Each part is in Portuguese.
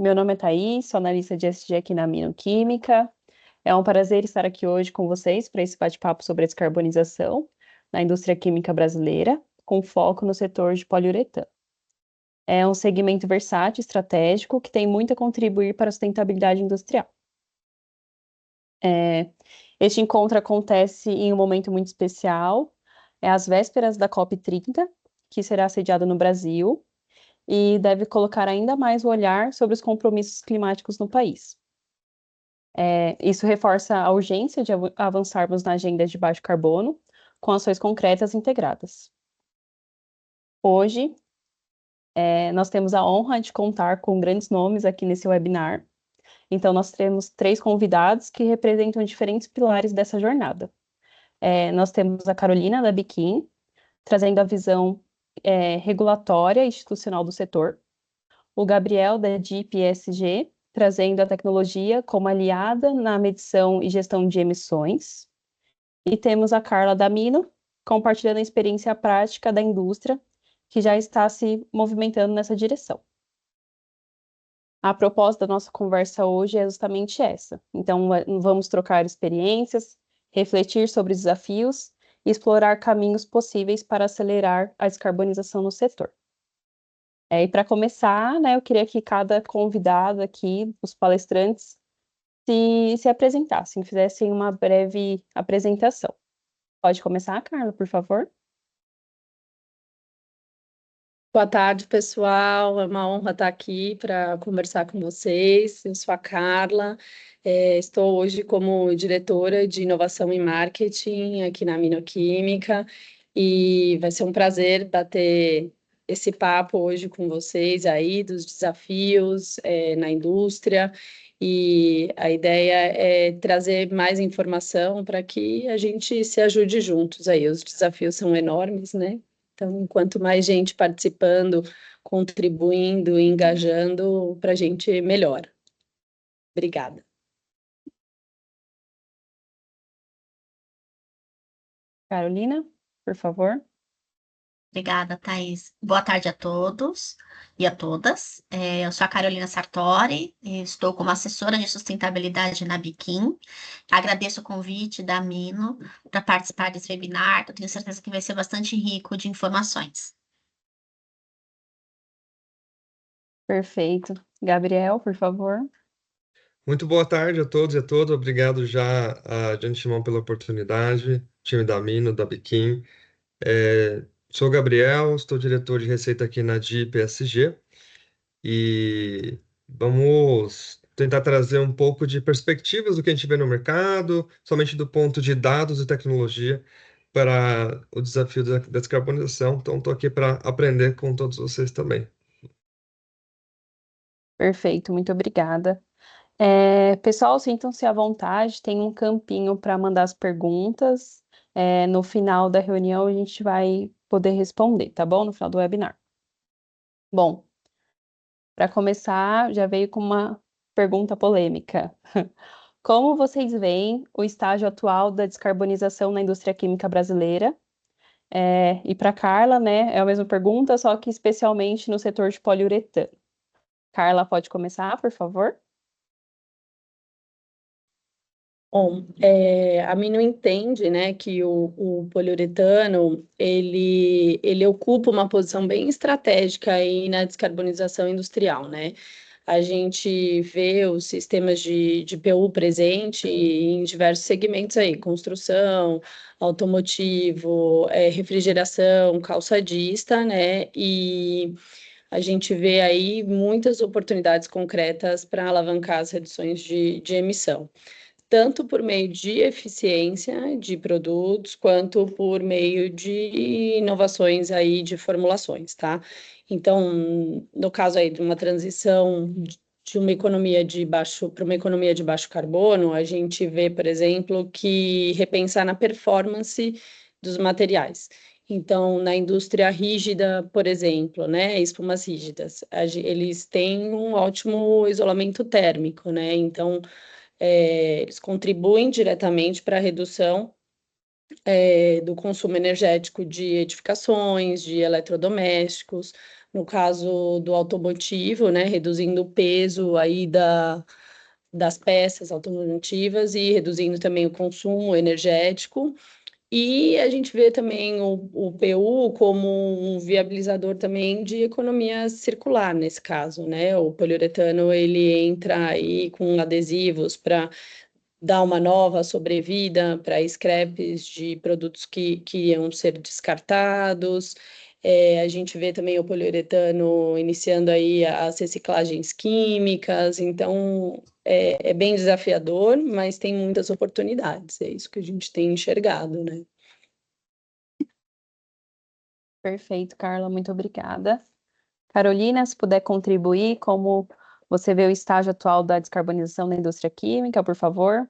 meu nome é Thaís, sou analista de ESG aqui na Minoquímica. É um prazer estar aqui hoje com vocês para esse bate-papo sobre a descarbonização na indústria química brasileira, com foco no setor de poliuretano. É um segmento versátil, estratégico, que tem muito a contribuir para a sustentabilidade industrial. Este encontro acontece em um momento muito especial, às vésperas da COP30, que será sediada no Brasil, e deve colocar ainda mais o olhar sobre os compromissos climáticos no país. Isso reforça a urgência de avançarmos na agenda de baixo carbono, com ações concretas integradas. Hoje, nós temos a honra de contar com grandes nomes aqui nesse webinar. Então, nós temos 3 convidados que representam diferentes pilares dessa jornada. Nós temos a Carolina, da Biquim, trazendo a visão regulatória e institucional do setor. O Gabriel, da DIP ESG, trazendo a tecnologia como aliada na medição e gestão de emissões. E temos a Carla da Mino, compartilhando a experiência prática da indústria, que já está se movimentando nessa direção. A proposta da nossa conversa hoje é justamente essa. Então, vamos trocar experiências, refletir sobre os desafios e explorar caminhos possíveis para acelerar a descarbonização no setor. E para começar, né, eu queria que cada convidado aqui, os palestrantes, se apresentassem, fizessem uma breve apresentação. Pode começar, Carla, por favor? Boa tarde, pessoal. É uma honra estar aqui para conversar com vocês. Eu sou a Carla, estou hoje como diretora de inovação e marketing aqui na Minoquímica e vai ser um prazer bater esse papo hoje com vocês aí dos desafios na indústria. E a ideia é trazer mais informação para que a gente se ajude juntos aí. Os desafios são enormes, né? Então, quanto mais gente participando, contribuindo, engajando, para a gente melhor. Obrigada. Carolina, por favor. Obrigada, Thaís. Boa tarde a todos e a todas. Eu sou a Carolina Sartori, estou como assessora de sustentabilidade na Biquim. Agradeço o convite da Mino para participar desse webinar, que eu tenho certeza que vai ser bastante rico de informações. Perfeito. Gabriel, por favor. Muito boa tarde a todos e a todas. Obrigado já de antemão pela oportunidade, time da Mino, da Biquim. Sou o Gabriel, estou diretor de receita aqui na DIP ESG e vamos tentar trazer um pouco de perspectivas do que a gente vê no mercado, somente do ponto de dados e tecnologia para o desafio da descarbonização. Então, estou aqui para aprender com todos vocês também. Perfeito, muito obrigada. Pessoal, sintam-se à vontade, tem um campinho para mandar as perguntas. No final da reunião, a gente vai poder responder, tá bom? No final do webinar. Bom, para começar, já veio com uma pergunta polêmica. Como vocês veem o estágio atual da descarbonização na indústria química brasileira? E para Carla, né, é a mesma pergunta, só que especialmente no setor de poliuretano. Carla, pode começar, por favor? Bom, a mim não entende, né, que o poliuretano, ele ocupa uma posição bem estratégica aí na descarbonização industrial, né? A gente vê os sistemas de PU presente em diversos segmentos aí, construção, automotivo, refrigeração, calçadista, né? E a gente vê aí muitas oportunidades concretas para alavancar as reduções de emissão, tanto por meio de eficiência de produtos, quanto por meio de inovações aí de formulações, tá? Então, no caso aí de uma transição de uma economia de baixo para uma economia de baixo carbono, a gente vê, por exemplo, que repensar na performance dos materiais. Então, na indústria rígida, por exemplo, né, espumas rígidas, eles têm um ótimo isolamento térmico, né? Então, eles contribuem diretamente para a redução do consumo energético de edificações, de eletrodomésticos, no caso do automotivo, né, reduzindo o peso aí das peças automotivas e reduzindo também o consumo energético. E a gente vê também o PU como um viabilizador também de economia circular nesse caso, né? O poliuretano ele entra aí com adesivos para dar uma nova sobrevida para scraps de produtos que iam ser descartados. A gente vê também o poliuretano iniciando aí as reciclagens químicas, então é bem desafiador, mas tem muitas oportunidades, é isso que a gente tem enxergado, né? Perfeito, Carla, muito obrigada. Carolina, se puder contribuir, como você vê o estágio atual da descarbonização da indústria química, por favor.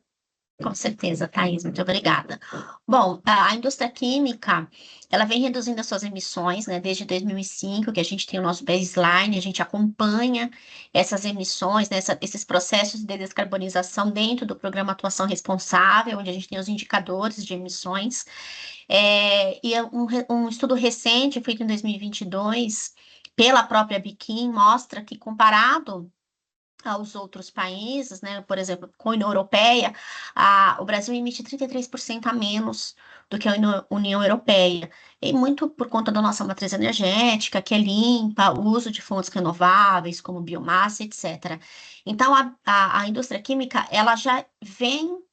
Com certeza, Thaís, muito obrigada. Bom, a indústria química, ela vem reduzindo as suas emissões, né, desde 2005, que a gente tem o nosso baseline, a gente acompanha essas emissões, né, esses processos de descarbonização dentro do programa Atuação Responsável, onde a gente tem os indicadores de emissões. Um estudo recente, feito em 2022, pela própria Biquim, mostra que comparado aos outros países, né? Por exemplo, com a União Europeia, o Brasil emite 33% a menos do que a União Europeia, e muito por conta da nossa matriz energética, que é limpa, o uso de fontes renováveis, como biomassa, etc. Então, a indústria química, ela já vem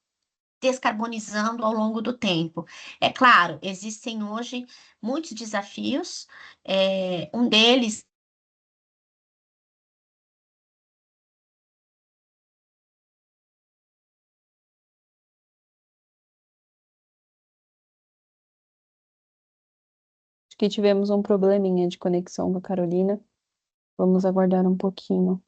descarbonizando ao longo do tempo. É claro, existem hoje muitos desafios, um deles. Acho que tivemos um probleminha de conexão com a Carolina. Vamos aguardar um pouquinho.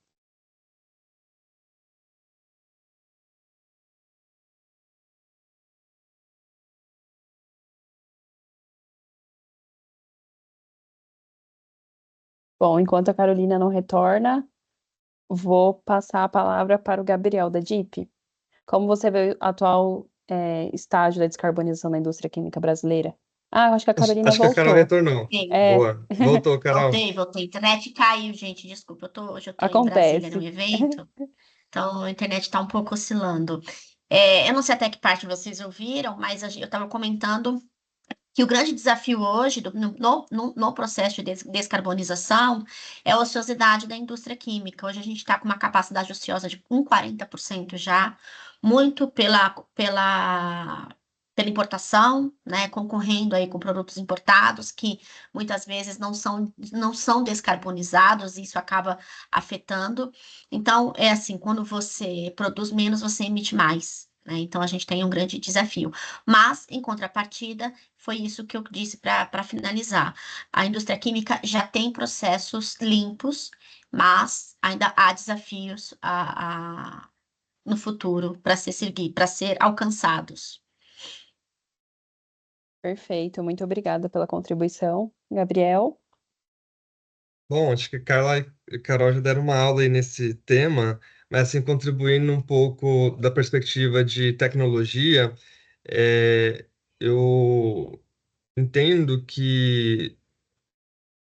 Bom, enquanto a Carolina não retorna, vou passar a palavra para o Gabriel da DIP. Como você vê o atual estágio da descarbonização da indústria química brasileira? Ah, eu acho que a Carolina Acho que a Carol voltou. retornou. Sim. Boa. Voltou, Carol. Voltei. A internet caiu, gente. Desculpa, hoje eu tô em Brasília Acontece. num evento, então a internet está um pouco oscilando. Eu não sei até que parte vocês ouviram, mas eu estava comentando que o grande desafio hoje no processo de descarbonização é a ociosidade da indústria química. Hoje a gente está com uma capacidade ociosa de 40% já, muito pela importação, né, concorrendo aí com produtos importados que muitas vezes não são descarbonizados, e isso acaba afetando. Então, é assim, quando você produz menos, você emite mais, né? Então, a gente tem um grande desafio. Mas, em contrapartida, foi isso que eu disse para finalizar. A indústria química já tem processos limpos, mas ainda há desafios no futuro para ser alcançados. Perfeito, muito obrigada pela contribuição. Gabriel? Bom, acho que Carla e Carol já deram uma aula aí nesse tema, mas assim, contribuindo um pouco da perspectiva de tecnologia, eu entendo que,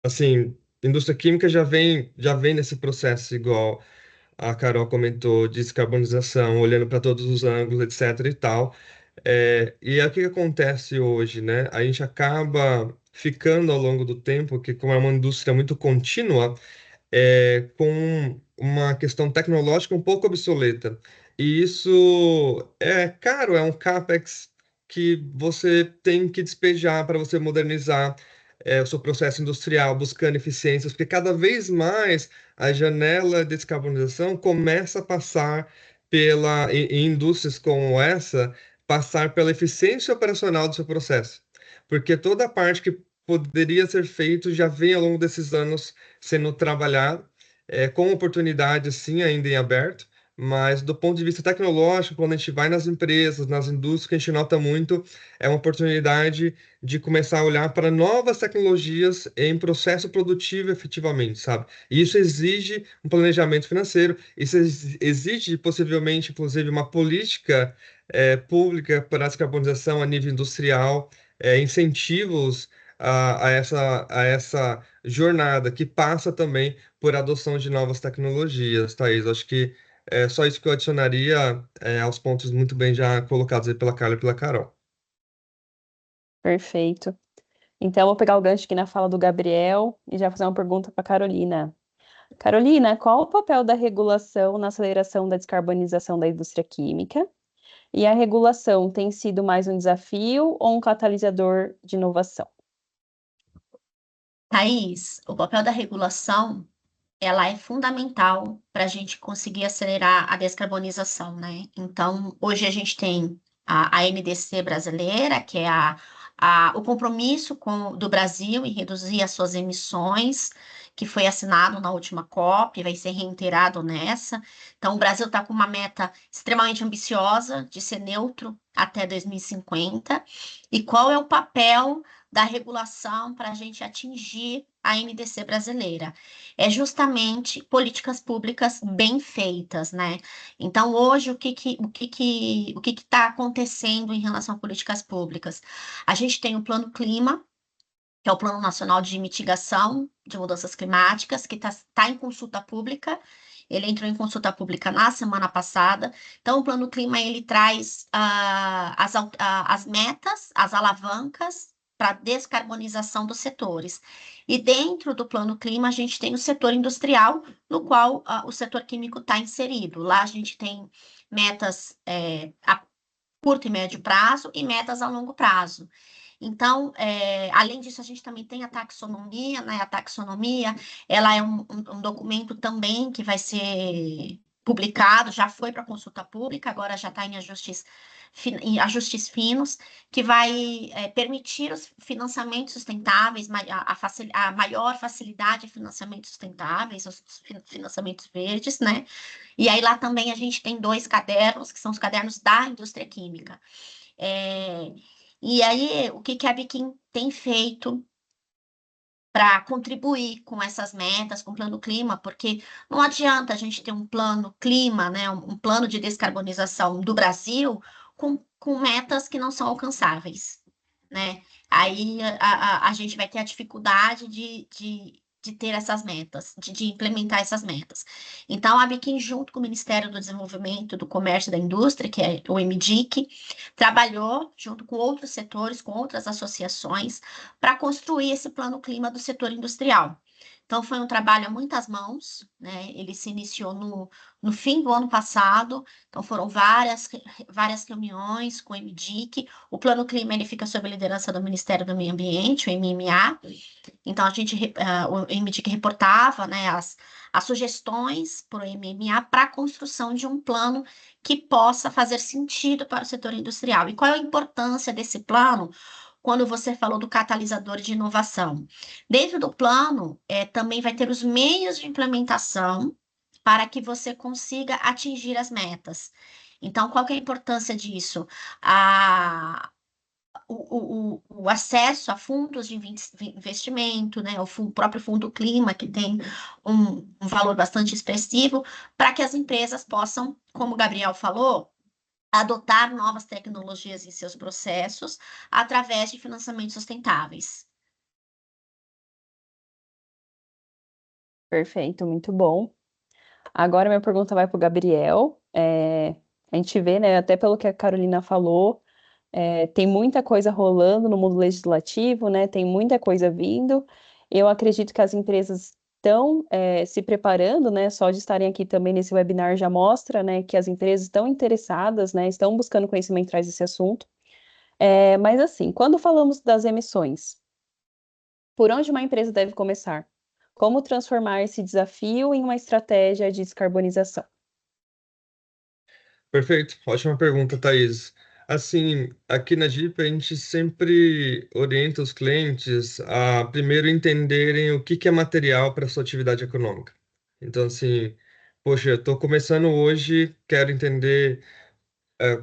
assim, indústria química já vem nesse processo igual a Carol comentou, de descarbonização, olhando para todos os ângulos, etc e tal. E aí o que que acontece hoje, né? A gente acaba ficando ao longo do tempo, que como é uma indústria muito contínua, com uma questão tecnológica um pouco obsoleta. E isso é caro, é um CAPEX que você tem que despejar para você modernizar o seu processo industrial, buscando eficiências, porque cada vez mais a janela de descarbonização começa a passar em indústrias como essa, passar pela eficiência operacional do seu processo. Porque toda a parte que poderia ser feito já vem ao longo desses anos sendo trabalhado, com oportunidade, sim, ainda em aberto, mas do ponto de vista tecnológico, quando a gente vai nas empresas, nas indústrias, que a gente nota muito é uma oportunidade de começar a olhar para novas tecnologias em processo produtivo efetivamente, sabe? E isso exige um planejamento financeiro, isso exige possivelmente, inclusive, uma política pública para a descarbonização a nível industrial, incentivos a essa jornada que passa também por adoção de novas tecnologias, Thaís. Acho que é só isso que eu adicionaria aos pontos muito bem já colocados aí pela Carla e pela Carol. Perfeito. Então, eu vou pegar o gancho aqui na fala do Gabriel e já fazer uma pergunta para Carolina. Carolina, qual o papel da regulação na aceleração da descarbonização da indústria química? E a regulação tem sido mais um desafio ou um catalisador de inovação? Thaís, o papel da regulação, ela é fundamental para a gente conseguir acelerar a descarbonização, né? Então, hoje a gente tem a NDC brasileira, que é o compromisso do Brasil em reduzir as suas emissões, que foi assinado na última COP, vai ser reiterado nessa. Então, o Brasil está com uma meta extremamente ambiciosa de ser neutro até 2050. E qual é o papel da regulação para a gente atingir a NDC brasileira? É justamente políticas públicas bem feitas, né? Então, hoje, o que está acontecendo em relação a políticas públicas? A gente tem o Plano Clima, que é o Plano Nacional de Mitigação de Mudanças Climáticas, que tá em consulta pública. Ele entrou em consulta pública na semana passada. Então, o Plano Clima, ele traz as metas, as alavancas para descarbonização dos setores. E dentro do Plano Clima, a gente tem o setor industrial, no qual o setor químico está inserido. Lá a gente tem metas a curto e médio prazo e metas a longo prazo. Então, além disso, a gente também tem a taxonomia, né? A taxonomia, ela é um documento também que vai ser publicado, já foi para consulta pública, agora já está em ajustes finos, que vai permitir os financiamentos sustentáveis, a maior facilidade de financiamentos sustentáveis, os financiamentos verdes, né? E aí lá também a gente tem 2 cadernos, que são os cadernos da indústria química. E aí, o que a Biquim tem feito para contribuir com essas metas, com o plano clima? Porque não adianta a gente ter um plano clima, né, um plano de descarbonização do Brasil com metas que não são alcançáveis, né? Aí a gente vai ter a dificuldade de ter essas metas, de implementar essas metas. Então, a Biquim, junto com o Ministério do Desenvolvimento, do Comércio e da Indústria, que é o MDIC, trabalhou junto com outros setores, com outras associações, para construir esse plano clima do setor industrial. Então, foi um trabalho a muitas mãos, né? Ele se iniciou no fim do ano passado, então foram várias reuniões com o MDIC. O Plano Clima ele fica sob a liderança do Ministério do Meio Ambiente, o MMA. Então, o MDIC reportava, né, as sugestões para o MMA para a construção de um plano que possa fazer sentido para o setor industrial. E qual é a importância desse plano? Quando você falou do catalisador de inovação. Dentro do plano, também vai ter os meios de implementação para que você consiga atingir as metas. Então, qual que é a importância disso? O acesso a fundos de investimento, né, o próprio Fundo Clima, que tem um valor bastante expressivo, para que as empresas possam, como o Gabriel falou, adotar novas tecnologias em seus processos através de financiamentos sustentáveis. Perfeito, muito bom. Agora minha pergunta vai para o Gabriel. A gente vê, né, até pelo que a Carolina falou, tem muita coisa rolando no mundo legislativo, né? Tem muita coisa vindo. Eu acredito que as empresas estão se preparando, né? Só de estarem aqui também nesse webinar já mostra, né, que as empresas estão interessadas, né? Estão buscando conhecimento atrás desse assunto. Mas assim, quando falamos das emissões, por onde uma empresa deve começar? Como transformar esse desafio em uma estratégia de descarbonização? Perfeito, ótima pergunta, Thaís. Assim, aqui na Jeep a gente sempre orienta os clientes a primeiro entenderem o que que é material para sua atividade econômica. Então, assim, poxa, eu estou começando hoje, quero entender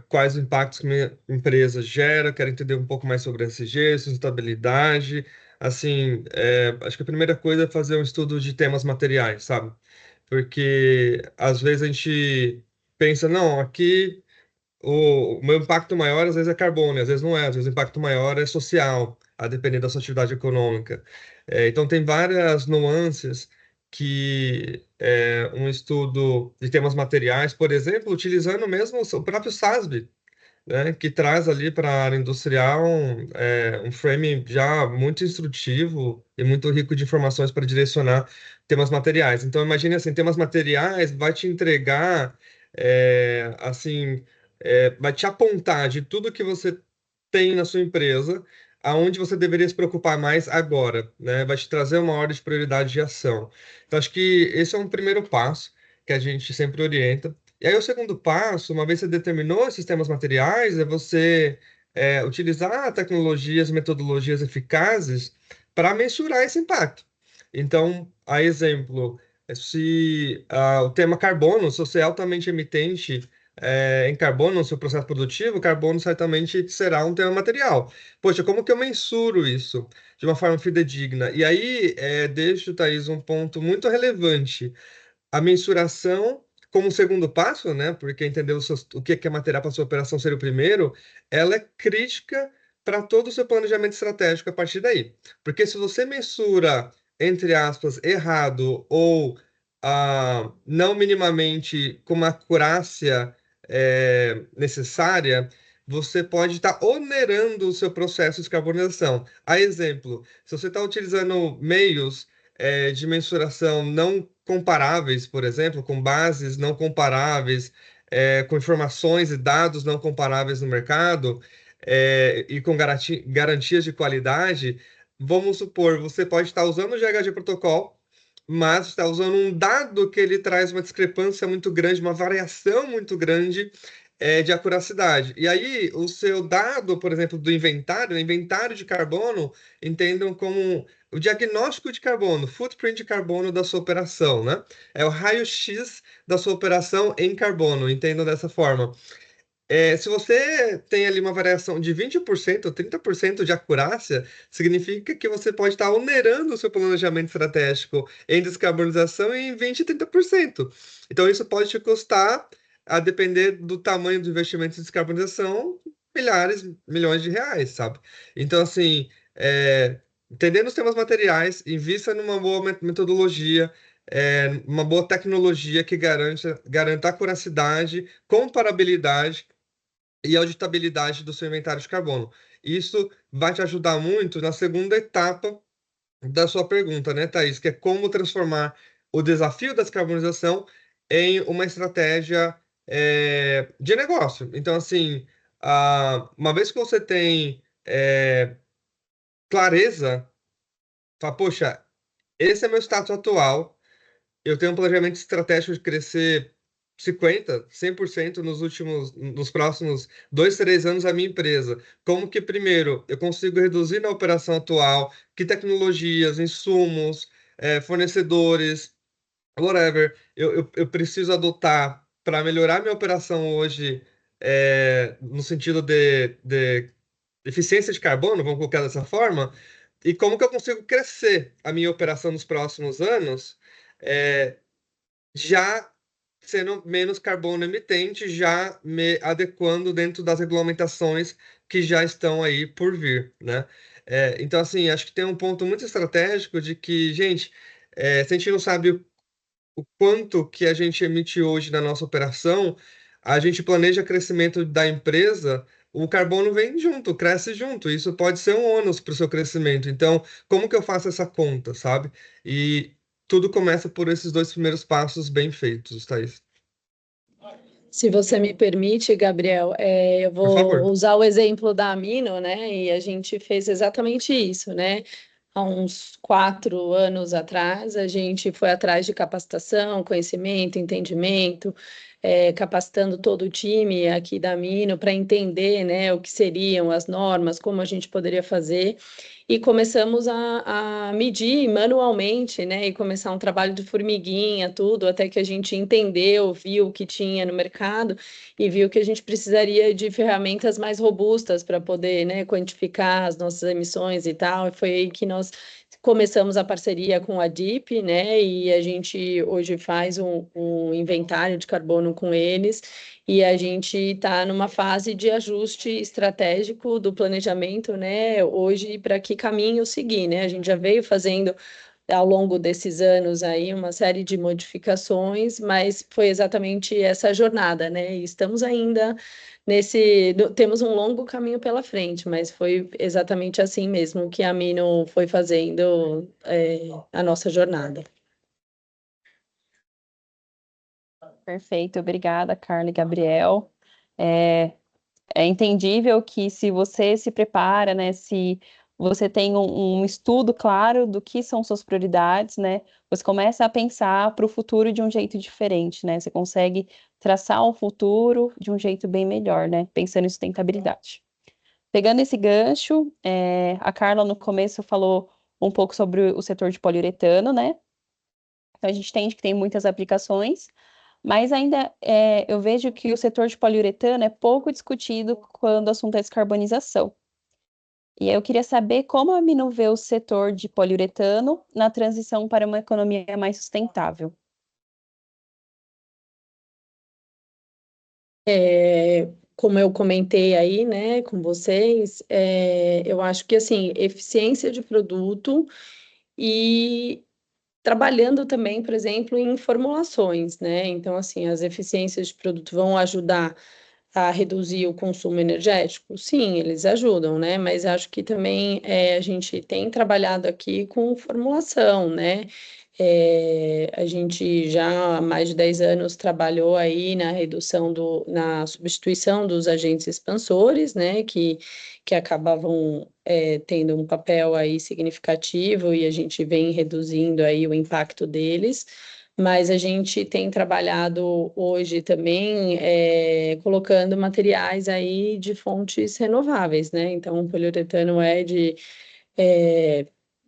quais impactos que minha empresa gera, quero entender um pouco mais sobre SG, sustentabilidade. Assim, acho que a primeira coisa é fazer um estudo de temas materiais, sabe? Porque às vezes a gente pensa, não, aqui o meu impacto maior às vezes é carbono, às vezes não é, às vezes o impacto maior é social, a depender da sua atividade econômica. Então, tem várias nuances que um estudo de temas materiais, por exemplo, utilizando mesmo o próprio SASB, né, que traz ali para a área industrial um frame já muito instrutivo e muito rico de informações para direcionar temas materiais. Então, imagine assim, temas materiais vai te entregar, assim, vai te apontar de tudo que você tem na sua empresa, aonde você deveria se preocupar mais agora, né? Vai te trazer uma ordem de prioridade de ação. Então, acho que esse é um primeiro passo que a gente sempre orienta. E aí, o segundo passo, uma vez que você determinou esses temas materiais, é você utilizar tecnologias, metodologias eficazes para mensurar esse impacto. Então, a exemplo, se o tema carbono, se você é altamente emitente em carbono no seu processo produtivo, carbono certamente será um tema material. Poxa, como que eu mensuro isso de uma forma fidedigna? E aí, deixo, Thaís, um ponto muito relevante a mensuração como segundo passo, né? Porque entender o que é material para sua operação ser o primeiro, ela é crítica para todo o seu planejamento estratégico a partir daí. Porque se você mensura, entre aspas, errado ou não minimamente com uma acurácia necessária, você pode estar onerando o seu processo de carbonização. A exemplo, se você está utilizando meios de mensuração não comparáveis, por exemplo, com bases não comparáveis, com informações e dados não comparáveis no mercado, e com garantias de qualidade, vamos supor, você pode estar usando o GHG Protocol, mas está usando um dado que ele traz uma discrepância muito grande, uma variação muito grande de acuracidade. E aí, o seu dado, por exemplo, do inventário, o inventário de carbono, entendam como o diagnóstico de carbono, footprint de carbono da sua operação, né? É o raio-x da sua operação em carbono, entendam dessa forma. Se você tem ali uma variação de 20% ou 30% de acurácia, significa que você pode estar onerando o seu planejamento estratégico em descarbonização em 20% e 30%. Então, isso pode te custar, a depender do tamanho do investimento em descarbonização, milhares, milhões de reais, sabe? Então, assim, entendendo os temas materiais, invista numa boa metodologia, uma boa tecnologia que garanta acuracidade, comparabilidade e auditabilidade do seu inventário de carbono. Isso vai te ajudar muito na segunda etapa da sua pergunta, né, Thaís? Que é como transformar o desafio da descarbonização em uma estratégia de negócio. Então, assim, uma vez que você tem clareza, fala, poxa, esse é meu status atual, eu tenho um planejamento estratégico de crescer 50%, 100% nos próximos 2, 3 anos a minha empresa. Como que, primeiro, eu consigo reduzir na operação atual, que tecnologias, insumos, fornecedores, whatever, eu preciso adotar para melhorar minha operação hoje, no sentido de eficiência de carbono, vamos colocar dessa forma, e como que eu consigo crescer a minha operação nos próximos anos, já sendo menos carbono emitente, já me adequando dentro das regulamentações que já estão aí por vir, né? Então, assim, acho que tem um ponto muito estratégico de que, gente, se a gente não sabe o quanto que a gente emite hoje na nossa operação, a gente planeja crescimento da empresa, o carbono vem junto, cresce junto. Isso pode ser um ônus para o seu crescimento. Então, como que eu faço essa conta, sabe? E tudo começa por esses 2 primeiros passos bem feitos, Thaís. Se você me permite, Gabriel, eu Por vou favor. usar o exemplo da Amino, né? E a gente fez exatamente isso, né? Há uns 4 anos atrás, a gente foi atrás de capacitação, conhecimento, entendimento, capacitando todo o time aqui da Amino para entender, né, o que seriam as normas, como a gente poderia fazer. E começamos a medir manualmente, né? E começar um trabalho de formiguinha, tudo, até que a gente entendeu, viu o que tinha no mercado e viu que a gente precisaria de ferramentas mais robustas para poder, né, quantificar as nossas emissões e tal. E foi aí que nós Começamos a parceria com a DIP, né? E a gente hoje faz um inventário de carbono com eles, e a gente está numa fase de ajuste estratégico do planejamento, né? Hoje, para que caminho seguir, né? A gente já veio fazendo ao longo desses anos aí uma série de modificações, mas foi exatamente essa jornada, né? E estamos ainda temos um longo caminho pela frente, mas foi exatamente assim mesmo que a Mino foi fazendo a nossa jornada. Perfeito, obrigada, Carla e Gabriel. É, é entendível que se você se prepara, né, se você tem um estudo claro do que são suas prioridades, né, você começa a pensar para o futuro de um jeito diferente, né, você consegue traçar um futuro de um jeito bem melhor, né, pensando em sustentabilidade. Pegando esse gancho, a Carla no começo falou um pouco sobre o setor de poliuretano, né, então a gente entende que tem muitas aplicações, mas ainda eu vejo que o setor de poliuretano é pouco discutido quando o assunto é descarbonização. E aí eu queria saber como a Mino vê o setor de poliuretano na transição para uma economia mais sustentável. Como eu comentei aí, né, com vocês, eu acho que, assim, eficiência de produto e trabalhando também, por exemplo, em formulações, né? Então, assim, as eficiências de produto vão ajudar a reduzir o consumo energético? Sim, eles ajudam, né? Mas acho que também a gente tem trabalhado aqui com formulação, né? A gente já há mais de 10 anos trabalhou aí na redução na substituição dos agentes expansores, né? Que acabavam tendo um papel aí significativo e a gente vem reduzindo aí o impacto deles, mas a gente tem trabalhado hoje também colocando materiais aí de fontes renováveis, né? Então, o poliuretano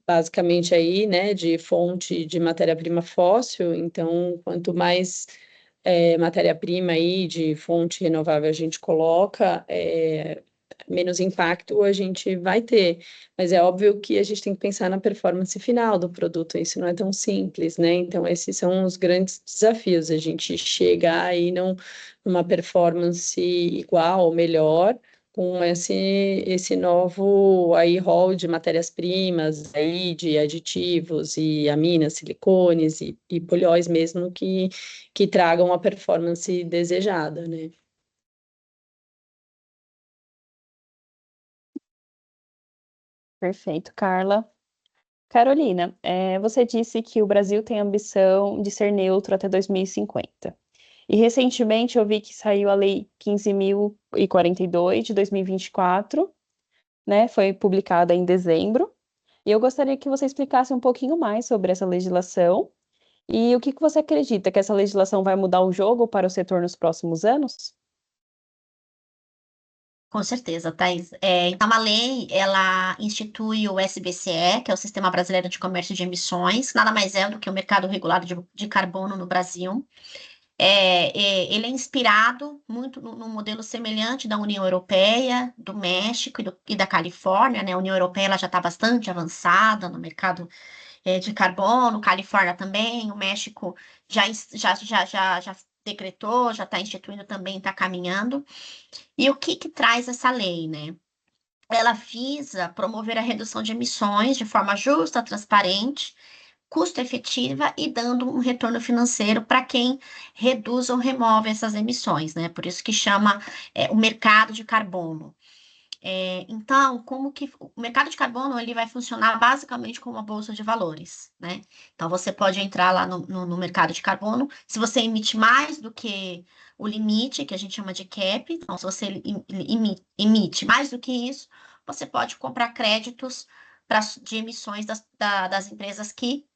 basicamente aí, né, de fonte de matéria-prima fóssil, então, quanto mais matéria-prima aí de fonte renovável a gente coloca, menos impacto a gente vai ter. Mas é óbvio que a gente tem que pensar na performance final do produto, isso não é tão simples, né? Então, esses são os grandes desafios, a gente chegar aí numa performance igual ou melhor, com esse novo aí rol de matérias-primas, aí de aditivos e aminas, silicones e polióis mesmo que tragam a performance desejada, né? Perfeito, Carla. Carolina, você disse que o Brasil tem a ambição de ser neutro até 2050. E recentemente eu vi que saiu a Lei 15.042 de 2024, né? Foi publicada em dezembro. E eu gostaria que você explicasse um pouquinho mais sobre essa legislação e o que você acredita que essa legislação vai mudar o jogo para o setor nos próximos anos? Com certeza, Thais. Então, a lei, ela institui o SBCE, que é o Sistema Brasileiro de Comércio de Emissões, nada mais é do que o mercado regulado de carbono no Brasil. Ele é inspirado muito no modelo semelhante da União Europeia, do México e da Califórnia, né? A União Europeia ela já está bastante avançada no mercado de carbono, Califórnia também, o México já decretou, já está instituindo também, está caminhando. E o que traz essa lei, né? Ela visa promover a redução de emissões de forma justa, transparente, custo efetiva e dando um retorno financeiro para quem reduz ou remove essas emissões, né? Por isso que chama o mercado de carbono. Então, como que o mercado de carbono ele vai funcionar basicamente como uma bolsa de valores, né? Então, você pode entrar lá no mercado de carbono, se você emite mais do que o limite, que a gente chama de cap, então, se você emite mais do que isso, você pode comprar créditos de emissões das empresas que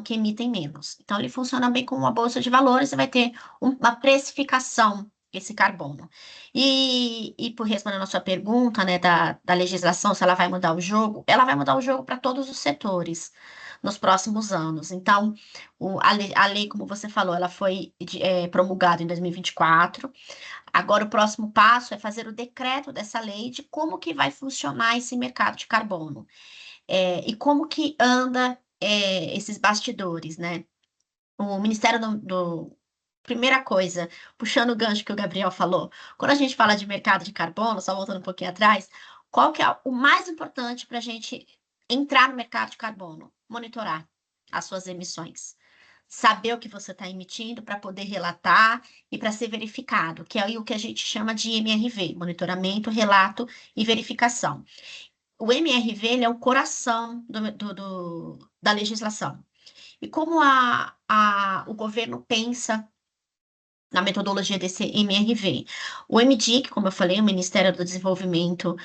emitem menos. Então, ele funciona bem como uma bolsa de valores, você vai ter uma precificação esse carbono. E por respondendo a sua pergunta, né, da legislação, se ela vai mudar o jogo, ela vai mudar o jogo para todos os setores nos próximos anos. Então, a lei, como você falou, ela foi promulgada em 2024. Agora, o próximo passo é fazer o decreto dessa lei de como que vai funcionar esse mercado de carbono. E como que anda esses bastidores, né? O Ministério Primeira coisa, puxando o gancho que o Gabriel falou, quando a gente fala de mercado de carbono, só voltando um pouquinho atrás, qual que é o mais importante para a gente entrar no mercado de carbono? Monitorar as suas emissões. Saber o que você está emitindo para poder relatar e para ser verificado, que é aí o que a gente chama de MRV, monitoramento, relato e verificação. O MRV ele é o coração da legislação. E como o governo pensa na metodologia desse MRV? O MDIC, como eu falei, o Ministério do Desenvolvimento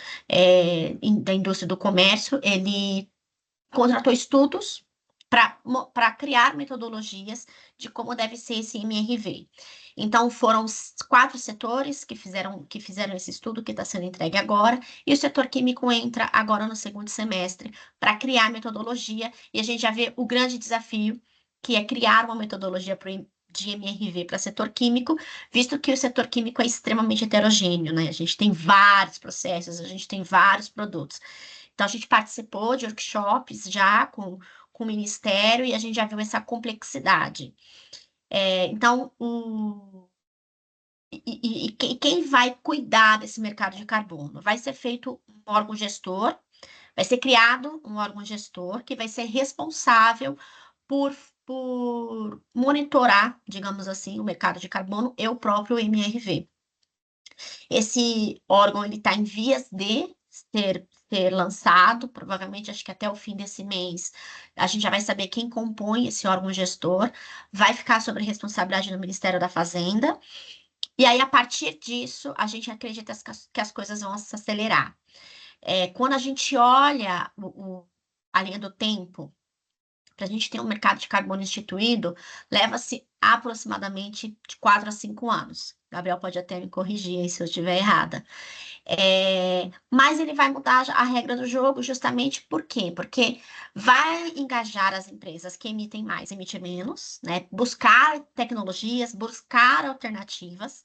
da Indústria e do Comércio, ele contratou estudos para criar metodologias de como deve ser esse MRV. Então, foram os 4 setores que fizeram esse estudo, que está sendo entregue agora, e o setor químico entra agora no segundo semestre para criar metodologia, e a gente já vê o grande desafio, que é criar uma metodologia de MRV para setor químico, visto que o setor químico é extremamente heterogêneo, né? A gente tem vários processos, a gente tem vários produtos. Então, a gente participou de workshops já com o Ministério e a gente já viu essa complexidade. Então, quem vai cuidar desse mercado de carbono? Vai ser feito um órgão gestor, vai ser criado um órgão gestor que vai ser responsável por monitorar, digamos assim, o mercado de carbono e o próprio MRV. Esse órgão está em vias de ser lançado, provavelmente acho que até o fim desse mês a gente já vai saber quem compõe esse órgão gestor, vai ficar sob responsabilidade do Ministério da Fazenda, e aí a partir disso a gente acredita que as coisas vão se acelerar. Quando a gente olha a linha do tempo, para a gente ter um mercado de carbono instituído, leva-se aproximadamente de 4 a 5 anos. Gabriel pode até me corrigir aí se eu estiver errada. Mas ele vai mudar a regra do jogo justamente por quê? Porque vai engajar as empresas que emitem mais, emitir menos, né? Buscar tecnologias, buscar alternativas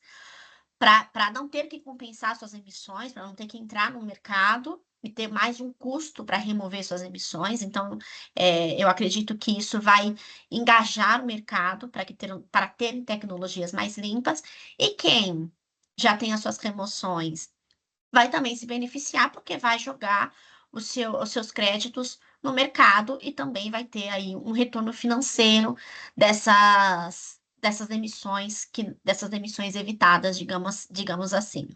para não ter que compensar suas emissões, para não ter que entrar no mercado e ter mais um custo para remover suas emissões. Então, eu acredito que isso vai engajar o mercado para ter tecnologias mais limpas, e quem já tem as suas remoções vai também se beneficiar, porque vai jogar os seus créditos no mercado e também vai ter aí um retorno financeiro dessas emissões evitadas, digamos assim.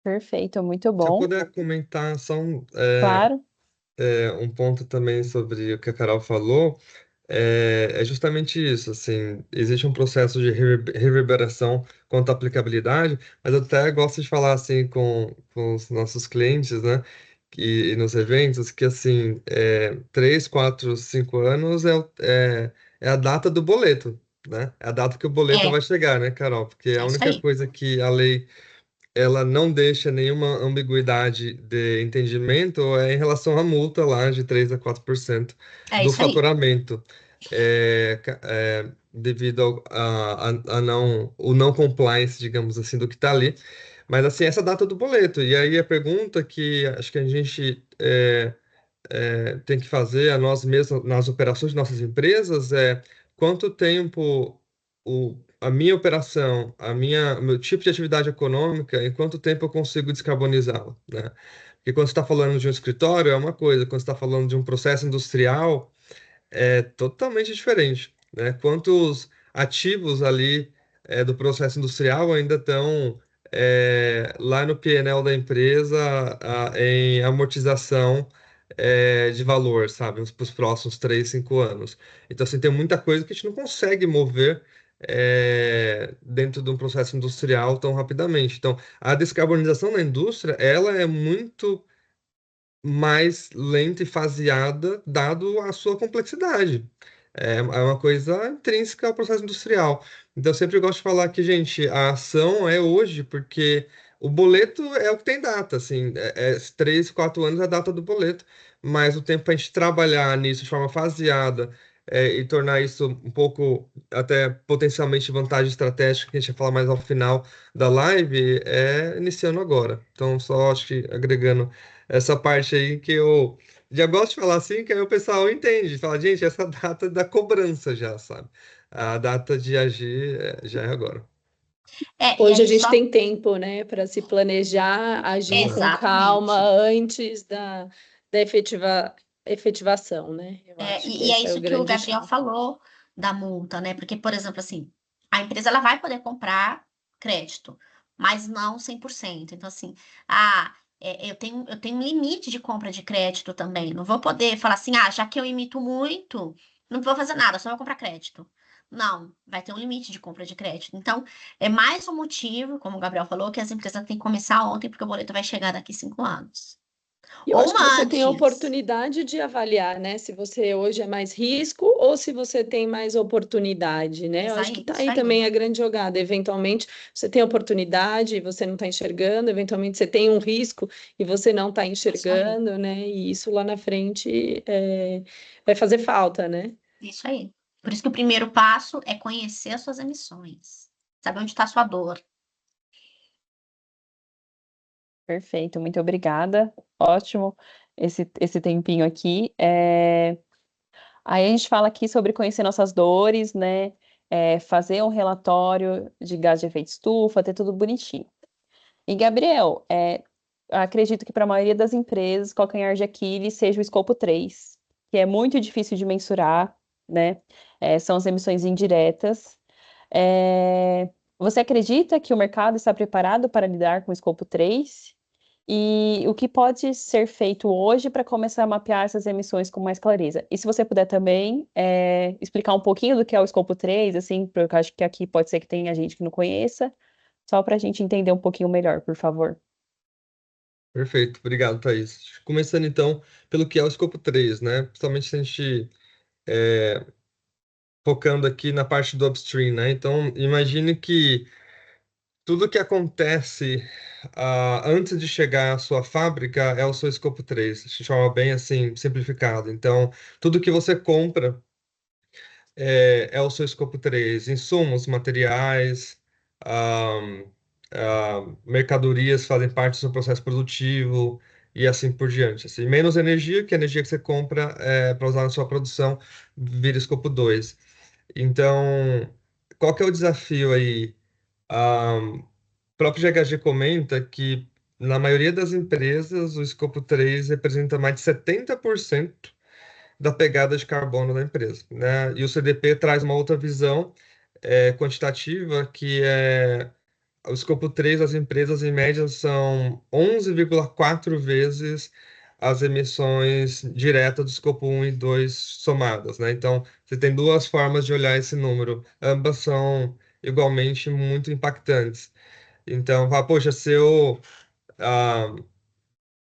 Perfeito, muito Se eu bom. puder comentar só Claro. um ponto também sobre o que a Carol falou, é justamente isso, assim, existe um processo de reverberação quanto à aplicabilidade, mas eu até gosto de falar, assim, com os nossos clientes, né, e nos eventos, que, assim, 3, 4, 5 anos é a data do boleto, né, é a data que o boleto É, vai chegar, né, Carol, porque a é isso única aí. coisa que a lei ela não deixa nenhuma ambiguidade de entendimento em relação à multa lá de 3 a 4% É do isso aí. faturamento, devido o não compliance, digamos assim, do que está ali. Mas, assim, essa data do boleto. E aí a pergunta que acho que a gente tem que fazer a nós mesmos nas operações de nossas empresas é quanto tempo a minha operação, o meu tipo de atividade econômica, em quanto tempo eu consigo descarbonizá-la, né? Porque quando você está falando de um escritório é uma coisa, quando você está falando de um processo industrial é totalmente diferente, né? Quantos ativos ali do processo industrial ainda estão lá no P&L da empresa em amortização de valor, sabe? Para os próximos 3, 5 anos. Então, assim, tem muita coisa que a gente não consegue mover dentro de um processo industrial tão rapidamente. Então, a descarbonização da indústria, ela é muito mais lenta e faseada, dado a sua complexidade. É uma coisa intrínseca ao processo industrial. Então, eu sempre gosto de falar que, gente, a ação é hoje, porque o boleto é o que tem data, assim, 3, 4 anos é a data do boleto, mas o tempo para a gente trabalhar nisso de forma faseada, e tornar isso um pouco, até potencialmente vantagem estratégica, que a gente vai falar mais ao final da live, iniciando agora. Então, só acho que agregando essa parte aí que eu já gosto de falar assim, que aí o pessoal entende, fala, gente, essa data da cobrança já, sabe? A data de agir já é agora. E Hoje a aí gente só tem tempo, né, para se planejar, agir com calma exatamente. antes da efetivação, né? Eu acho que E é esse é o isso que o grande Gabriel chave. falou da multa, né? Porque, por exemplo, assim, a empresa ela vai poder comprar crédito, mas não 100%. Então, assim, eu tenho um limite de compra de crédito também. Não vou poder falar assim, já que eu emito muito, não vou fazer nada, só vou comprar crédito. Não, vai ter um limite de compra de crédito. Então, é mais um motivo, como o Gabriel falou, que as empresas têm que começar ontem, porque o boleto vai chegar daqui 5 anos. E eu Ou acho que você tem a antes. oportunidade de avaliar, né? Se você hoje é mais risco ou se você tem mais oportunidade, né? Eu Isso acho que aí, está isso aí aí. também a grande jogada. Eventualmente, você tem oportunidade e você não está enxergando, eventualmente você tem um risco e você não está Isso aí. enxergando, né? E isso lá na frente vai fazer falta, né? Isso aí. Por isso que o primeiro passo é conhecer as suas emissões. Saber onde está a sua dor. Perfeito, muito obrigada. Ótimo esse tempinho aqui. Aí a gente fala aqui sobre conhecer nossas dores, né? Fazer um relatório de gás de efeito estufa, ter tudo bonitinho. E, Gabriel, acredito que para a maioria das empresas, calcanhar de Aquiles seja o escopo 3, que é muito difícil de mensurar, né? São as emissões indiretas. Você acredita que o mercado está preparado para lidar com o escopo 3? E o que pode ser feito hoje para começar a mapear essas emissões com mais clareza? E se você puder também explicar um pouquinho do que é o escopo 3, assim, porque eu acho que aqui pode ser que tenha gente que não conheça, só para a gente entender um pouquinho melhor, por favor. Perfeito, obrigado, Thaís. Começando então pelo que é o escopo 3, né? Principalmente se a gente focando aqui na parte do upstream, né? Então, imagine que tudo que acontece antes de chegar à sua fábrica é o seu escopo 3. A gente chama bem assim, simplificado. Então, tudo que você compra é o seu escopo 3. Insumos, materiais, ah, mercadorias fazem parte do seu processo produtivo e assim por diante. Assim, menos energia, que a energia que você compra para usar na sua produção vira escopo 2. Então, qual que é o desafio aí? O próprio GHG comenta que na maioria das empresas o escopo 3 representa mais de 70% da pegada de carbono da empresa, né? E o CDP traz uma outra visão quantitativa, que é o escopo 3 das empresas, em média, são 11,4 vezes as emissões diretas do escopo 1 e 2 somadas, né? Então, você tem duas formas de olhar esse número. Ambas são igualmente muito impactantes. Então, poxa, se eu... ah,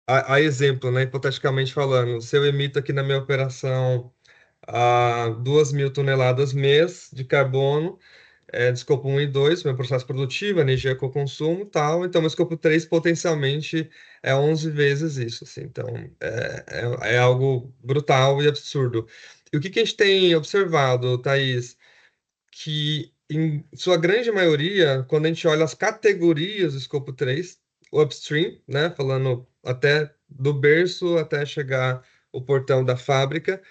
a exemplo, né, hipoteticamente falando, se eu emito aqui na minha operação 2.000 toneladas mês de carbono, de escopo 1 e 2, meu processo produtivo, energia que eu consumo, tal. Então, meu escopo 3 potencialmente é 11 vezes isso, assim. Então, é algo brutal e absurdo. E o que que a gente tem observado, Thaís? Que em sua grande maioria, quando a gente olha as categorias do escopo 3, o upstream, né, falando até do berço até chegar o portão da fábrica,